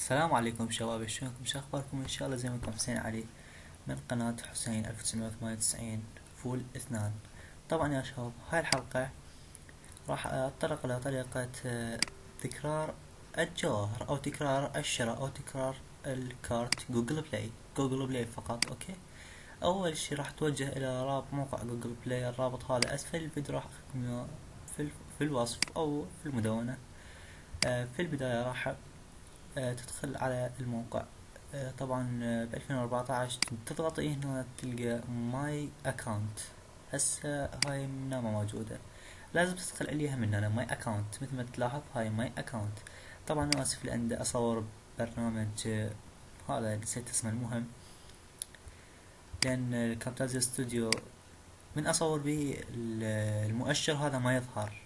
السلام عليكم شباب، شلونكم؟ شو اخباركم؟ ان شاء الله زي ما انكم. حسين علي من قناة حسين 1998 فول اثنان. طبعا يا شباب، هاي الحلقة راح اتطرق الى طريقة تكرار الجواهر او تكرار الشراء او تكرار الكارت جوجل بلاي فقط. اوكي، اول شي راح توجه الى رابط موقع جوجل بلاي. الرابط هذا اسفل الفيديو، راح اخليكم إياه في الوصف او في المدونة. في البداية راح تدخل على الموقع. طبعا ب 2014 تضغط هنا تلقى ماي اكاونت. هسه هاي من هنا ما موجودة، لازم تدخل عليها من هنا ماي اكاونت. مثل ما تلاحظ هاي ماي اكاونت. طبعا اسف لان اصور برنامج هذا نسيت اسمه. المهم، لان الكامتازيا ستوديو من اصور به المؤشر هذا ما يظهر،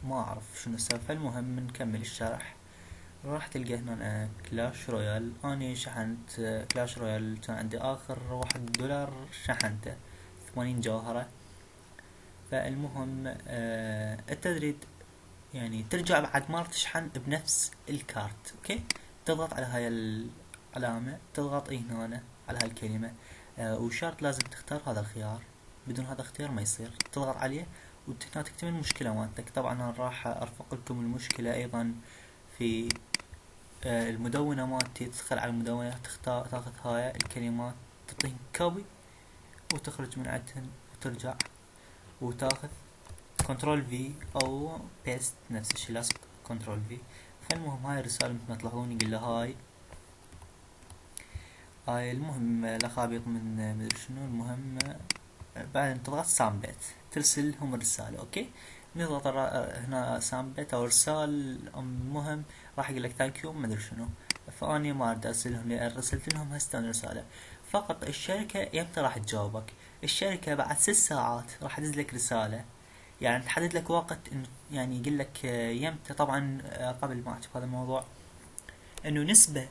ما اعرف شنو السبب. فالمهم نكمل الشرح. راح تلقى هنا كلاش رويال. اني شحنت كلاش رويال، كان عندي اخر $1 شحنته 80 جوهرة. فالمهم انت تريد يعني ترجع بعد ما تشحن بنفس الكارت. اوكي، تضغط على هاي العلامة، تضغط هنا على هاي الكلمة. وشرط لازم تختار هذا الخيار، بدون هذا الاختيار ما يصير. تضغط عليه وهنا تكتمل المشكلة مالتك. طبعا انا راح ارفق لكم المشكلة ايضا في المدونة مالتي. تدخل على المدونة، تختار تاخذ هاي الكلمات، تعطيهم كوبي وتخرج من عندهن وترجع وتاخذ كنترول في او بيست، نفس الشي لازم كنترول في. فالمهم هاي الرسالة مثل ما تلاحظون يقول له هاي المهم لخابط من مدري شنو. المهم بعدين تضغط سامبت ترسل لهم الرسالة. اوكي، نضغط هنا سامبت او ارسال. المهم راح يقول لك ثانك يو مدري شنو. فاني ما اريد ارسلهم لان رسلت لهم هسه رسالة فقط. الشركة يمتى راح تجاوبك؟ الشركة بعد 6 ساعات راح تدز لك رسالة، يعني تحدد لك وقت انه يعني يقول لك يمتى. طبعا قبل ما احكي بهذا الموضوع، انه نسبة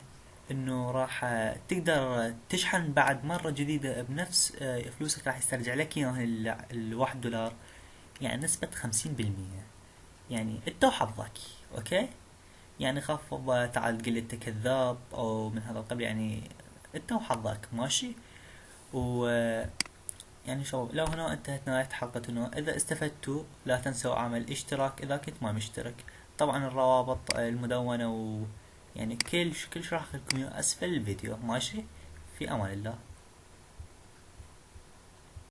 انه راح تقدر تشحن بعد مرة جديدة بنفس فلوسك راح يسترجع لك اياه $1. يعني نسبة 50%. يعني انت وحظك. اوكي، يعني خفض تعال تقول انت كذاب او من هذا القبيل. يعني انت وحظك ماشي. و يعني شباب، لو هنا انتهت نهاية حلقتنا. اذا استفدتوا لا تنسوا عمل اشتراك اذا كنت ما مشترك. طبعا الروابط المدونة يعني كل شي راح اخليكم اسفل الفيديو. ماشي، في امان الله.